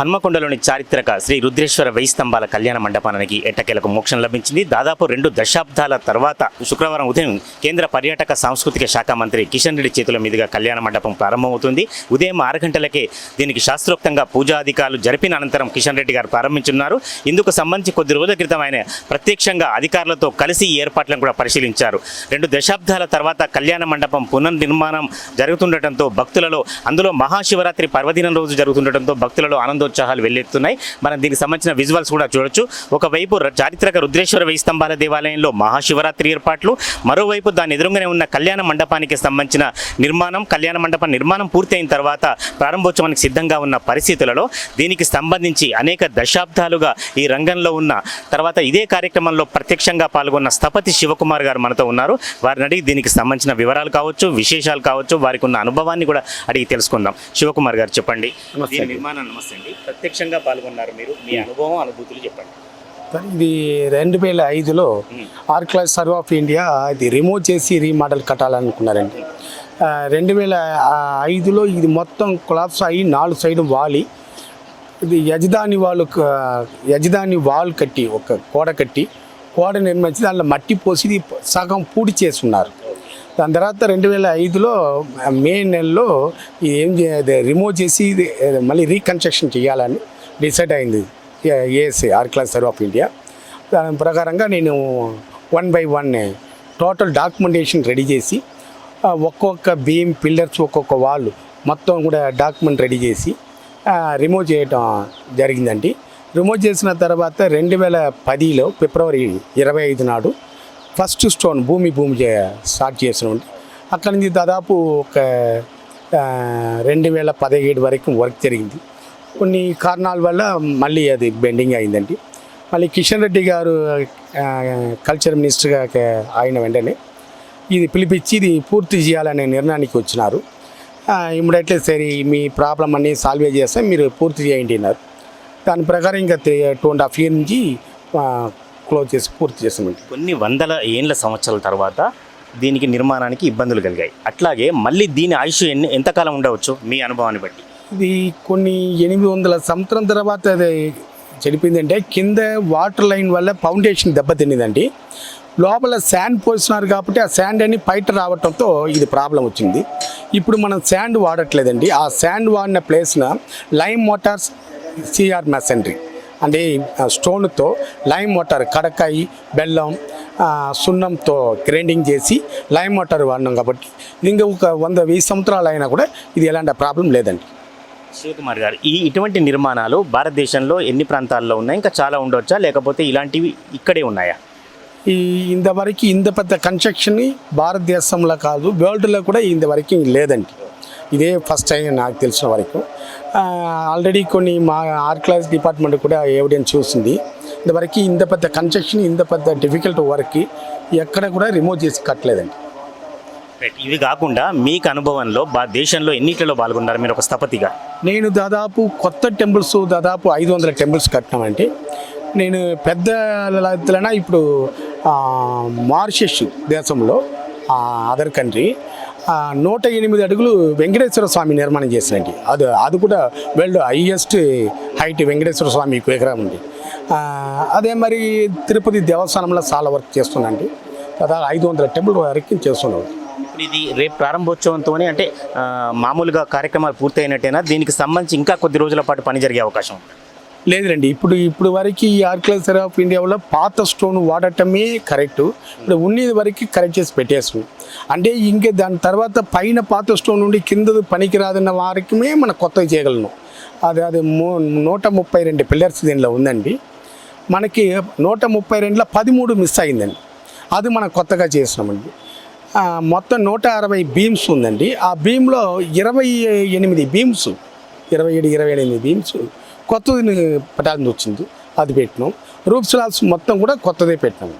హన్మకొండలోని చారిత్రక శ్రీ రుద్రేశ్వర వెయ్యి స్తంభాల కళ్యాణ మండపానికి ఎట్టకేలకు మోక్షం లభించింది. దాదాపు 2 దశాబ్దాల తర్వాత శుక్రవారం ఉదయం కేంద్ర పర్యాటక సాంస్కృతిక శాఖ మంత్రి కిషన్ రెడ్డి చేతుల మీదుగా కళ్యాణ మండపం ప్రారంభమవుతుంది. ఉదయం 6 గంటలకే దీనికి శాస్త్రోక్తంగా పూజాధికారులు జరిపిన అనంతరం కిషన్ రెడ్డి గారు ప్రారంభించున్నారు. ఇందుకు సంబంధించి కొద్ది రోజుల క్రితం ఆయన ప్రత్యక్షంగా అధికారులతో కలిసి ఈ ఏర్పాట్లను కూడా పరిశీలించారు. 2 దశాబ్దాల తర్వాత కళ్యాణ మండపం పునర్నిర్మాణం జరుగుతుండటంతో భక్తులలో, అందులో మహాశివరాత్రి పర్వదినం రోజు జరుగుతుండటంతో భక్తులలో ఆనందోత్సాహాలు వెల్లెత్తున్నాయి. మనం దీనికి సంబంధించిన విజువల్స్ కూడా చూడొచ్చు. ఒకవైపు చారిత్రక రుద్రేశ్వర వెయ్యి స్తంభాల దేవాలయంలో మహాశివరాత్రి ఏర్పాట్లు, మరోవైపు దాని ఎదురుగానే ఉన్న కళ్యాణ మండపానికి సంబంధించిన కళ్యాణ మండపం నిర్మాణం పూర్తయిన తర్వాత ప్రారంభోత్సవానికి సిద్ధంగా ఉన్న పరిస్థితులలో దీనికి సంబంధించి అనేక దశాబ్దాలుగా ఈ రంగంలో ఉన్న తర్వాత ఇదే కార్యక్రమంలో ప్రత్యక్షంగా పాల్గొన్న స్థపతి శివకుమార్ గారు మనతో ఉన్నారు. వారిని అడిగి దీనికి సంబంధించిన వివరాలు కావచ్చు, విశేషాలు కావచ్చు, వారికి ఉన్న అనుభవాన్ని కూడా అడిగి తెలుసుకుందాం. శివకుమార్ గారు చెప్పండి, నిర్మాణం నమస్తే అండి, ప్రత్యక్షంగా పాల్గొన్నారు మీరు, మీ అనుభవం అనుభూతులు చెప్పండి. ఇది 2005లో ఆర్కియాలజికల్ సర్వే ఆఫ్ ఇండియా ఇది రిమూవ్ చేసి రీమోడల్ కట్టాలనుకున్నారండి. 2005లో ఇది మొత్తం కొలాప్స్ అయ్యి 4 సైడ్ వాలి, ఇది యజదాని వాల్ కట్టి ఒక కోడ నిర్మించి దాంట్లో మట్టి పోసి ఇది సగం పూడి చేస్తున్నారు. దాని తర్వాత 2005లో మే నెలలో రిమూవ్ చేసి ఇది మళ్ళీ రీకన్స్ట్రక్షన్ చేయాలని డిసైడ్ అయింది ASI archaeological survey of India. దాని ప్రకారంగా నేను 1 by 1 టోటల్ డాక్యుమెంటేషన్ రెడీ చేసి ఒక్కొక్క బీమ్ పిల్లర్స్ ఒక్కొక్క వాళ్ళు మొత్తం కూడా డాక్యుమెంట్ రెడీ చేసి రిమూవ్ చేయటం జరిగిందండి. రిమూవ్ చేసిన తర్వాత 2010లో ఫిబ్రవరి 25 నాడు ఫస్ట్ స్టోన్ భూమి స్టార్ట్ చేసినామండి. అక్కడి నుంచి దాదాపు ఒక 2017 వరకు వర్క్ జరిగింది. కొన్ని కారణాల వల్ల మళ్ళీ అది బెండింగ్ అయిందండి. మళ్ళీ కిషన్ రెడ్డి గారు కల్చర్ మినిస్టర్గా అయిన వెంటనే ఇది పిలిపించి ఇది పూర్తి చేయాలనే నిర్ణయానికి వచ్చినారు. ఇమ్మీడియట్లీ సరే మీ ప్రాబ్లం అన్నీ సాల్వ్ చేస్తే మీరు పూర్తి చేయండి అన్నారు. దాని ప్రకారం ఇంకా 2.5 years నుంచి క్లోజ్ చేసి పూర్తి చేసామండి. కొన్ని వందల ఏళ్ళ సంవత్సరాల తర్వాత దీనికి నిర్మాణానికి ఇబ్బందులు కలిగాయి. అట్లాగే మళ్ళీ దీని ఆయుష్ ఎంతకాలం ఉండవచ్చు మీ అనుభవాన్ని బట్టి? ఇది కొన్ని 800 సంవత్సరం తర్వాత అది చెడిపోయిందంటే కింద వాటర్ లైన్ వల్ల ఫౌండేషన్ దెబ్బతిన్నదండి. లోపల శాండ్ పోసినారు కాబట్టి ఆ శాండ్ అని బయట రావడంతో ఇది ప్రాబ్లం వచ్చింది. ఇప్పుడు మనం శాండ్ వాడట్లేదండి. ఆ శాండ్ వాడిన ప్లేస్న లైమ్ మోటార్స్ సిఆర్ మెసనరీ అంటే స్టోన్తో లైమ్ వాటర్ కడకాయి బెల్లం సున్నంతో గ్రైండింగ్ చేసి లైమ్ వాటర్ వాడినాం కాబట్టి ఇంకా ఒక 100-1000 సంవత్సరాలు అయినా కూడా ఇది ఎలాంటి ప్రాబ్లం లేదండి. శివకుమార్ గారు, ఇటువంటి నిర్మాణాలు భారతదేశంలో ఎన్ని ప్రాంతాల్లో ఉన్నాయి? ఇంకా చాలా ఉండవచ్చా, లేకపోతే ఇలాంటివి ఇక్కడే ఉన్నాయా? ఇంతవరకు ఇంత పెద్ద కన్స్ట్రక్షన్ భారతదేశంలో కాదు, వరల్డ్లో కూడా ఇంతవరకు లేదండి. ఇదే ఫస్ట్ టైం నాకు తెలిసిన వరకు. ఆల్రెడీ కొన్ని మా ఆర్కియాలజీ డిపార్ట్మెంట్ కూడా ఎవిడెన్స్ చూసింది. ఇంతవరకు ఇంత పెద్ద కన్స్ట్రక్షన్, ఇంత పెద్ద డిఫికల్ట్ వర్క్ ఎక్కడ కూడా రిమూవ్ చేసి కట్టలేదండి. ఇవి కాకుండా మీకు అనుభవంలో దేశంలో ఎన్నిటిలో పాల్గొన్నారు మీరు ఒక స్థపతిగా? నేను దాదాపు కొత్త టెంపుల్స్ దాదాపు 500 టెంపుల్స్ కట్టినామంటే. నేను పెద్ద ఇప్పుడు మారిషస్ దేశంలో అదర్ కంట్రీ 108 అడుగులు వెంకటేశ్వర స్వామి నిర్మాణం చేసినండి. అది కూడా వరల్డ్ హైయెస్ట్ హైట్ వెంకటేశ్వర స్వామి విగ్రహం ఉంది. అదే మరి తిరుపతి దేవస్థానంలో చాలా వర్క్ చేస్తున్నాండి. దాదాపు 500 టెంపుల్ వరకు చేస్తున్నాం. ఇప్పుడు ఇది రేపు ప్రారంభోత్సవంతోనే అంటే మామూలుగా కార్యక్రమాలు పూర్తయినట్టేనా? దీనికి సంబంధించి ఇంకా కొద్ది రోజుల పాటు పని జరిగే అవకాశం లేదండి. ఇప్పుడు వరకు ఈ ఆర్కియాలజికల్ సర్వే ఆఫ్ ఇండియా వల్ల పాత స్టోన్ వాడటమే కరెక్టు. ఇప్పుడు ఉన్నది వరకు కరెక్ట్ చేసి పెట్టేస్తాం. అంటే ఇంకా దాని తర్వాత పైన పాత స్టోన్ నుండి కింద పనికి రాదన్న వారికమే మనం కొత్తగా చేయగలను. అది 132 పిల్లర్స్ దీనిలో ఉందండి. మనకి 132లో 13 మిస్ అయిందండి. అది మనం కొత్తగా చేసినామండి. మొత్తం 160 బీమ్స్ ఉందండి. ఆ బీమ్లో 27 బీమ్స్ కొత్తది పెట్టాల్సి వచ్చింది. అది పెట్టినాం. రూఫ్ స్లాబ్స్ మొత్తం కూడా కొత్తదే పెట్టినాం.